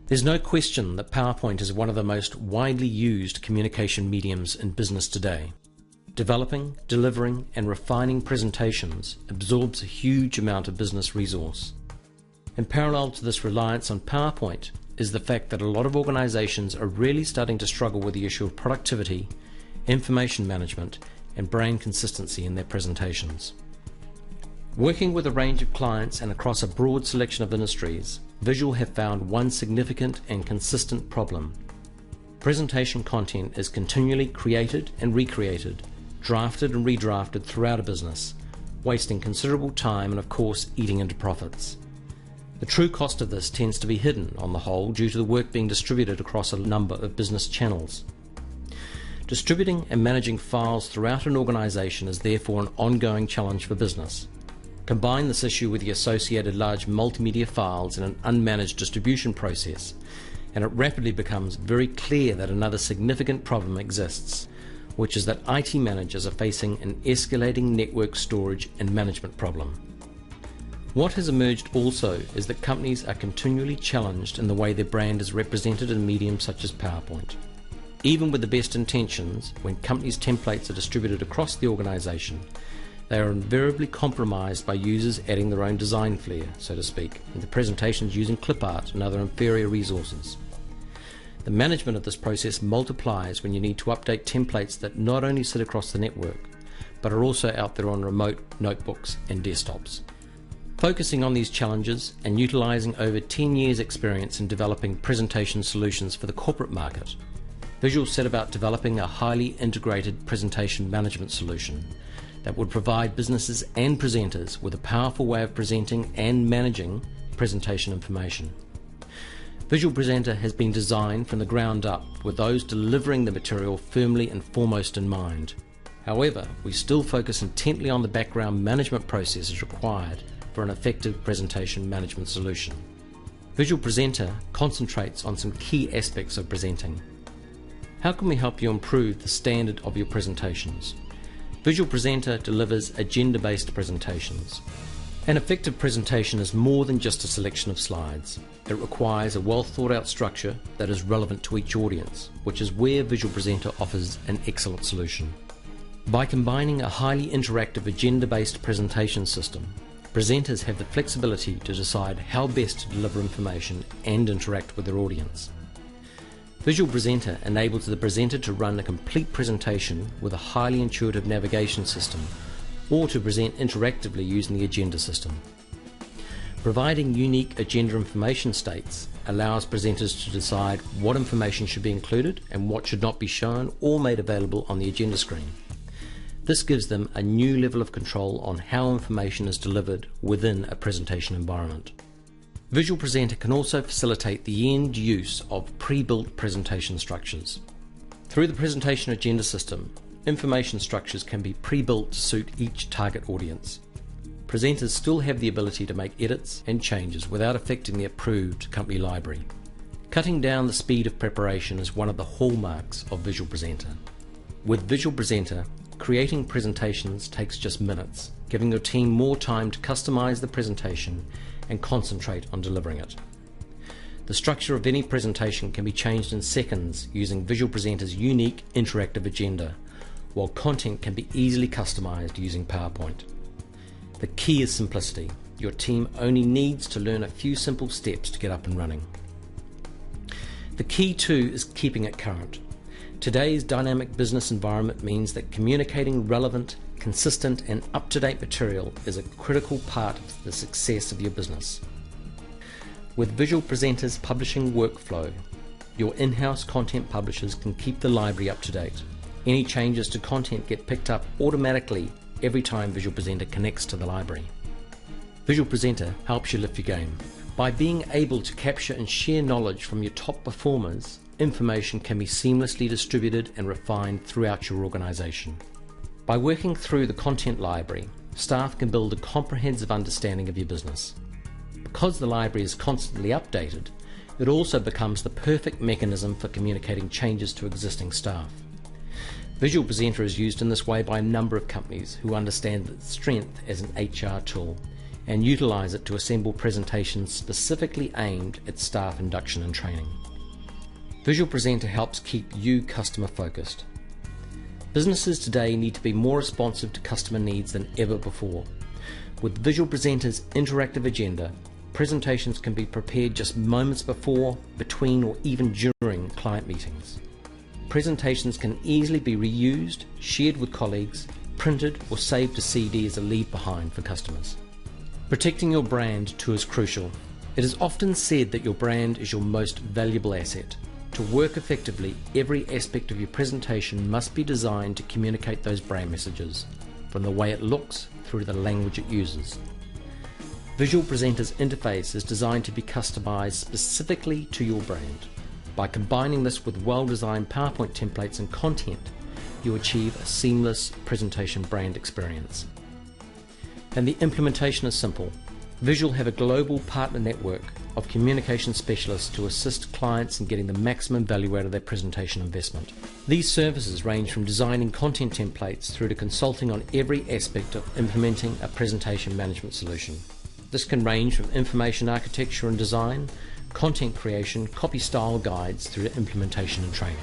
There's no question that PowerPoint is one of the most widely used communication mediums in business today. Developing, delivering, and refining presentations absorbs a huge amount of business resource. In parallel to this reliance on PowerPoint is the fact that a lot of organizations are really starting to struggle with the issue of productivity, information management, and brand consistency in their presentations. Working with a range of clients and across a broad selection of industries, Visual have found one significant and consistent problem. Presentation content is continually created and recreated, drafted and redrafted throughout a business, wasting considerable time and of course eating into profits. The true cost of this tends to be hidden on the whole due to the work being distributed across a number of business channels. Distributing and managing files throughout an organization is therefore an ongoing challenge for business. Combine this issue with the associated large multimedia files in an unmanaged distribution process, and it rapidly becomes very clear that another significant problem exists, which is that IT managers are facing an escalating network storage and management problem. What has emerged also is that companies are continually challenged in the way their brand is represented in mediums such as PowerPoint. Even with the best intentions, when companies' templates are distributed across the organization, they are invariably compromised by users adding their own design flair, so to speak, into presentations using clip art and other inferior resources. The management of this process multiplies when you need to update templates that not only sit across the network, but are also out there on remote notebooks and desktops. Focusing on these challenges and utilizing over 10 years' experience in developing presentation solutions for the corporate market, Visual set about developing a highly integrated presentation management solution that would provide businesses and presenters with a powerful way of presenting and managing presentation information. Visual Presenter has been designed from the ground up with those delivering the material firmly and foremost in mind. However, we still focus intently on the background management processes required for an effective presentation management solution. Visual Presenter concentrates on some key aspects of presenting. How can we help you improve the standard of your presentations? Visual Presenter delivers agenda-based presentations. An effective presentation is more than just a selection of slides. It requires a well-thought-out structure that is relevant to each audience, which is where Visual Presenter offers an excellent solution. By combining a highly interactive agenda-based presentation system, presenters have the flexibility to decide how best to deliver information and interact with their audience. Visual Presenter enables the presenter to run a complete presentation with a highly intuitive navigation system, or to present interactively using the agenda system. Providing unique agenda information states allows presenters to decide what information should be included and what should not be shown or made available on the agenda screen. This gives them a new level of control on how information is delivered within a presentation environment. Visual Presenter can also facilitate the end use of pre-built presentation structures. Through the presentation agenda system, information structures can be pre-built to suit each target audience. Presenters still have the ability to make edits and changes without affecting the approved company library. Cutting down the speed of preparation is one of the hallmarks of Visual Presenter. With Visual Presenter, creating presentations takes just minutes, giving your team more time to customize the presentation and concentrate on delivering it. The structure of any presentation can be changed in seconds using Visual Presenter's unique interactive agenda, while content can be easily customized using PowerPoint. The key is simplicity. Your team only needs to learn a few simple steps to get up and running. The key too is keeping it current. Today's dynamic business environment means that communicating relevant, consistent and up-to-date material is a critical part of the success of your business. With Visual Presenter's publishing workflow, your in-house content publishers can keep the library up to date. Any changes to content get picked up automatically every time Visual Presenter connects to the library. Visual Presenter helps you lift your game. By being able to capture and share knowledge from your top performers, information can be seamlessly distributed and refined throughout your organization. By working through the content library, staff can build a comprehensive understanding of your business. Because the library is constantly updated, it also becomes the perfect mechanism for communicating changes to existing staff. Visual Presenter is used in this way by a number of companies who understand its strength as an HR tool and utilize it to assemble presentations specifically aimed at staff induction and training. Visual Presenter helps keep you customer focused. Businesses today need to be more responsive to customer needs than ever before. With Visual Presenter's interactive agenda, presentations can be prepared just moments before, between, or even during client meetings. Presentations can easily be reused, shared with colleagues, printed or saved to CD as a leave behind for customers. Protecting your brand too is crucial. It is often said that your brand is your most valuable asset. To work effectively, every aspect of your presentation must be designed to communicate those brand messages, from the way it looks through to the language it uses. Visual Presenter's interface is designed to be customized specifically to your brand. By combining this with well-designed PowerPoint templates and content, you achieve a seamless presentation brand experience. And the implementation is simple. Visual have a global partner network of communication specialists to assist clients in getting the maximum value out of their presentation investment. These services range from designing content templates through to consulting on every aspect of implementing a presentation management solution. This can range from information architecture and design, content creation, copy style guides through to implementation and training.